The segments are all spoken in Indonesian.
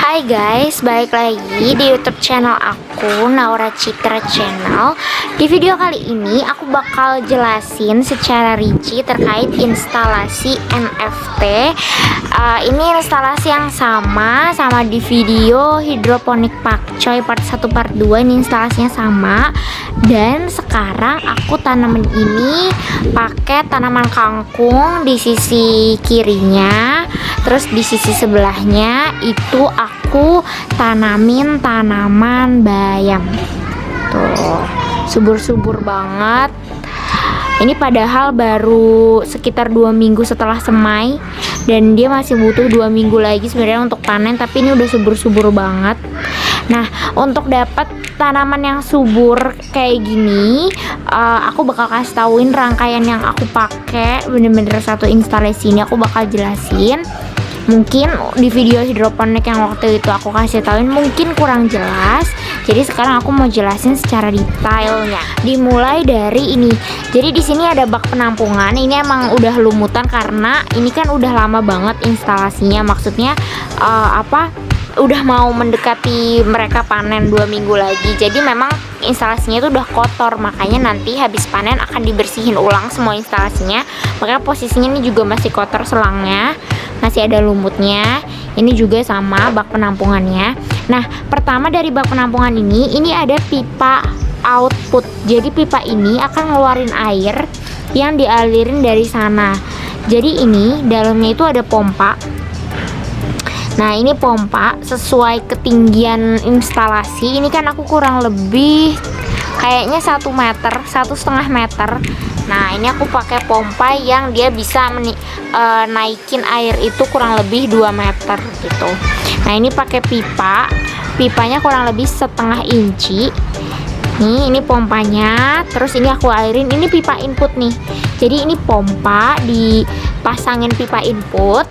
Hai guys, balik lagi di YouTube channel aku, Naura Citra Channel. Di video kali ini aku bakal jelasin secara rinci terkait instalasi NFT. Ini instalasi yang sama di video hidroponik pakcoy part 1 part 2. Ini instalasinya sama. Dan sekarang aku tanaman ini pakai tanaman kangkung di sisi kirinya. Terus di sisi sebelahnya itu aku tanamin tanaman bayam. Tuh, subur-subur banget. Ini padahal baru sekitar 2 minggu setelah semai, dan dia masih butuh 2 minggu lagi sebenarnya untuk panen, tapi ini udah subur-subur banget. Nah, untuk dapat tanaman yang subur kayak gini, aku bakal kasih tauin rangkaian yang aku pakai. Bener-bener satu instalasi ini aku bakal jelasin. Mungkin di video hidroponik yang waktu itu aku kasih tauin mungkin kurang jelas, jadi sekarang aku mau jelasin secara detailnya. Dimulai dari ini. Jadi di sini ada bak penampungan. Ini emang udah lumutan karena ini kan udah lama banget instalasinya. Maksudnya udah mau mendekati mereka panen 2 minggu lagi. Jadi memang instalasinya itu udah kotor, makanya nanti habis panen akan dibersihin ulang semua instalasinya. Makanya posisinya ini juga masih kotor, selangnya masih ada lumutnya. Ini juga sama bak penampungannya. Nah, pertama dari bak penampungan ini ada pipa output. Jadi pipa ini akan ngeluarin air yang dialirin dari sana. Jadi ini dalamnya itu ada pompa. Nah, ini pompa sesuai ketinggian instalasi. Ini kan aku kurang lebih kayaknya 1 meter, 1,5 meter. Nah, ini aku pakai pompa yang dia bisa naikin air itu kurang lebih 2 meter gitu. Nah, ini pakai pipanya kurang lebih 1/2 inci. Ini pompanya. Terus ini aku alirin. Ini pipa input nih. Jadi ini pompa dipasangin pipa input,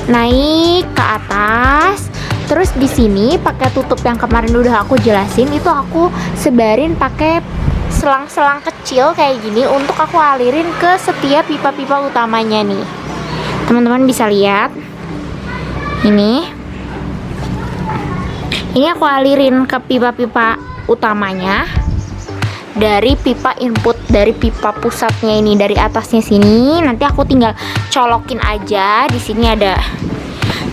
naik ke atas. Terus di sini pakai tutup yang kemarin udah aku jelasin, itu aku sebarin pakai selang-selang kecil kayak gini untuk aku alirin ke setiap pipa-pipa utamanya nih. Teman-teman bisa lihat. Ini aku alirin ke pipa-pipa utamanya dari pipa input, dari pipa pusatnya ini, dari atasnya sini. Nanti aku tinggal colokin aja. Di sini ada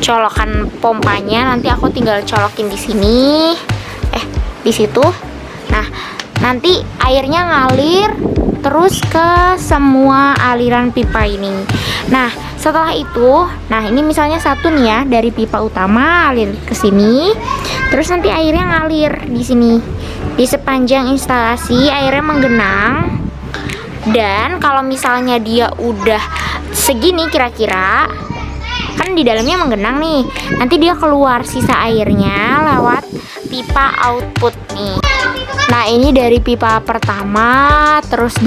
colokan pompanya, nanti aku tinggal colokin di sini, di situ. Nah, nanti airnya ngalir terus ke semua aliran pipa ini. Nah, setelah itu, ini misalnya satu nih ya, dari pipa utama alir ke sini, terus nanti airnya ngalir di sini. Di sepanjang instalasi airnya menggenang. Dan kalau misalnya dia udah segini kira-kira, kan di dalamnya menggenang nih, nanti dia keluar sisa airnya lewat pipa output nih. Nah, ini dari pipa pertama, terus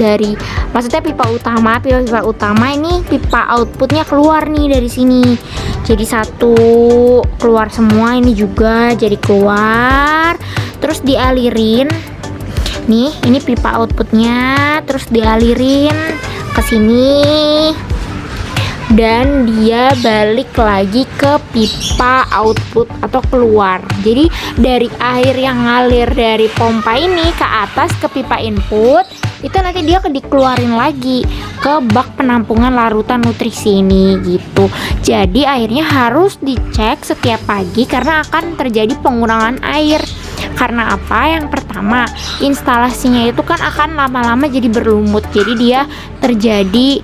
maksudnya pipa utama ini pipa outputnya keluar nih dari sini. Jadi satu keluar semua, ini juga jadi keluar, terus dialirin. Nih, ini pipa outputnya, terus dialirin ke sini. Dan dia balik lagi ke pipa output atau keluar. Jadi dari air yang ngalir dari pompa ini ke atas ke pipa input, itu nanti dia dikeluarin lagi ke bak penampungan larutan nutrisi ini gitu. Jadi airnya harus dicek setiap pagi karena akan terjadi pengurangan air. Karena apa? Yang pertama, instalasinya itu kan akan lama-lama jadi berlumut. Jadi dia terjadi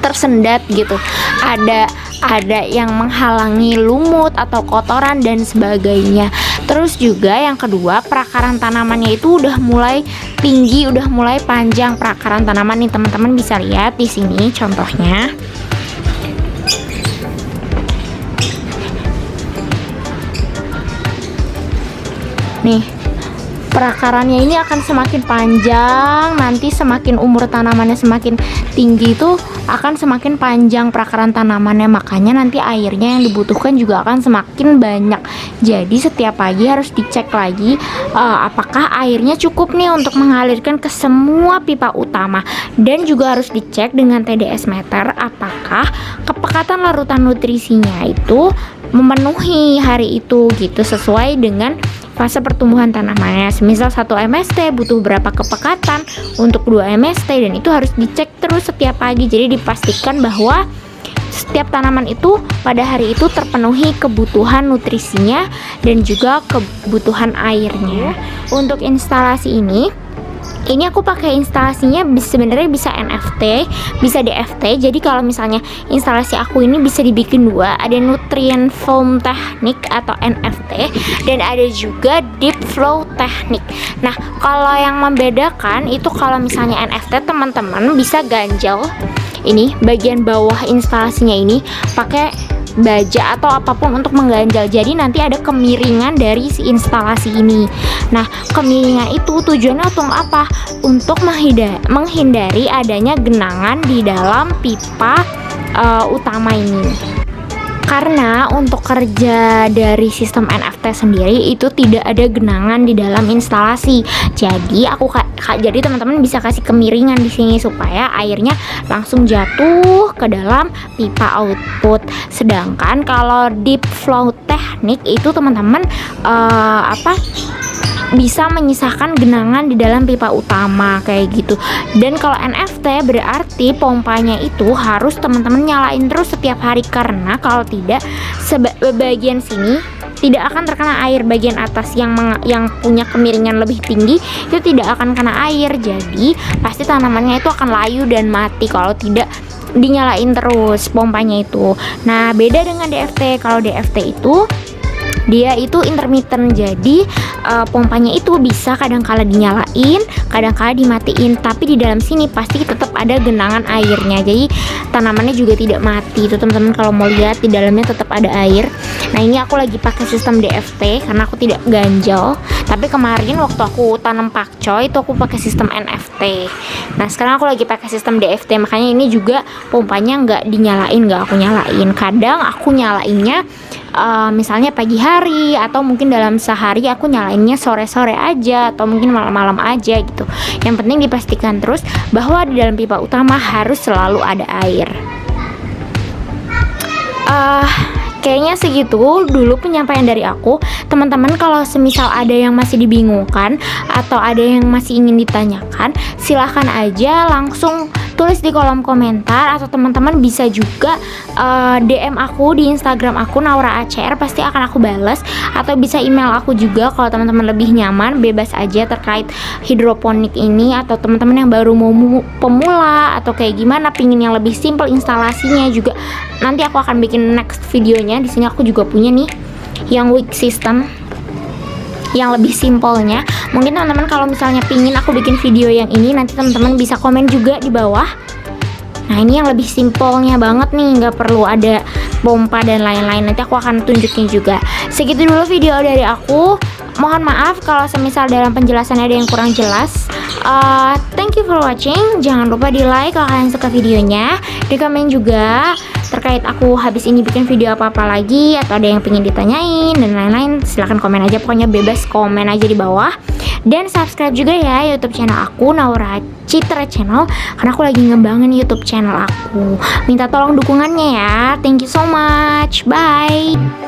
tersendat gitu. Ada yang menghalangi lumut atau kotoran dan sebagainya. Terus juga yang kedua, perakaran tanamannya itu udah mulai tinggi, udah mulai panjang perakaran tanaman nih. Teman-teman bisa lihat di sini contohnya. Nih, perakarannya ini akan semakin panjang, nanti semakin umur tanamannya semakin tinggi itu akan semakin panjang perakaran tanamannya, makanya nanti airnya yang dibutuhkan juga akan semakin banyak. Jadi setiap pagi harus dicek lagi apakah airnya cukup nih untuk mengalirkan ke semua pipa utama, dan juga harus dicek dengan TDS meter apakah kepekatan larutan nutrisinya itu memenuhi hari itu gitu, sesuai dengan fase pertumbuhan tanamannya. Misal 1 MST butuh berapa kepekatan untuk 2 MST, dan itu harus dicek terus setiap pagi. Jadi dipastikan bahwa setiap tanaman itu pada hari itu terpenuhi kebutuhan nutrisinya dan juga kebutuhan airnya. Untuk instalasi ini aku pakai instalasinya sebenarnya bisa NFT, bisa DFT. Jadi kalau misalnya instalasi aku ini bisa dibikin dua, ada nutrient foam teknik atau NFT, dan ada juga deep flow teknik. Nah, kalau yang membedakan itu kalau misalnya NFT, teman-teman bisa ganjel ini bagian bawah instalasinya ini pakai baja atau apapun untuk mengganjal, jadi nanti ada kemiringan dari si instalasi ini. Nah, kemiringan itu tujuannya untuk apa? Untuk menghindari adanya genangan di dalam pipa utama ini. Karena untuk kerja dari sistem NFT sendiri itu tidak ada genangan di dalam instalasi. Jadi jadi teman-teman bisa kasih kemiringan di sini supaya airnya langsung jatuh ke dalam pipa output. Sedangkan kalau deep flow teknik itu teman-teman bisa menyisakan genangan di dalam pipa utama kayak gitu. Dan kalau NFT berarti pompanya itu harus teman-teman nyalain terus setiap hari, karena kalau tidak bagian sini tidak akan terkena air, bagian atas yang punya kemiringan lebih tinggi itu tidak akan kena air. Jadi pasti tanamannya itu akan layu dan mati kalau tidak dinyalain terus pompanya itu. Nah, beda dengan DFT. Kalau DFT itu dia itu intermittent, jadi pompanya itu bisa kadang-kala dinyalain, kadang-kala dimatiin, tapi di dalam sini pasti tetap ada genangan airnya, jadi tanamannya juga tidak mati. Itu teman-teman kalau mau lihat di dalamnya tetap ada air. Nah, ini aku lagi pakai sistem DFT karena aku tidak ganjel, tapi kemarin waktu aku tanam pakcoy itu aku pakai sistem NFT. Nah, sekarang aku lagi pakai sistem DFT, makanya ini juga pompanya nggak aku nyalain. Kadang aku nyalainnya misalnya pagi hari, atau mungkin dalam sehari aku nyalainnya sore-sore aja, atau mungkin malam-malam aja gitu. Yang penting dipastikan terus bahwa di dalam pipa utama harus selalu ada air. Kayaknya segitu dulu penyampaian dari aku. Teman-teman kalau semisal ada yang masih dibingungkan atau ada yang masih ingin ditanyakan, silahkan aja langsung tulis di kolom komentar, atau teman-teman bisa juga DM aku di Instagram aku Naura ACR, pasti akan aku bales. Atau bisa email aku juga kalau teman-teman lebih nyaman, bebas aja terkait hidroponik ini. Atau teman-teman yang baru mau pemula atau kayak gimana, pingin yang lebih simple instalasinya juga, nanti aku akan bikin next videonya. Di sini aku juga punya nih yang weak system yang lebih simpelnya. Mungkin teman-teman kalau misalnya pingin aku bikin video yang ini, nanti teman-teman bisa komen juga di bawah. Nah, ini yang lebih simpelnya banget nih, nggak perlu ada pompa dan lain-lain, nanti aku akan tunjukin juga. Segitu dulu video dari aku. Mohon maaf kalau semisal dalam penjelasannya ada yang kurang jelas. Thank you for watching. Jangan lupa di like kalau kalian suka videonya, di komen juga terkait aku habis ini bikin video apa-apa lagi, atau ada yang pengen ditanyain dan lain-lain. Silahkan komen aja, pokoknya bebas komen aja di bawah. Dan subscribe juga ya YouTube channel aku Naura Citra Channel, karena aku lagi ngembangin YouTube channel aku. Minta tolong dukungannya ya. Thank you so much. Bye.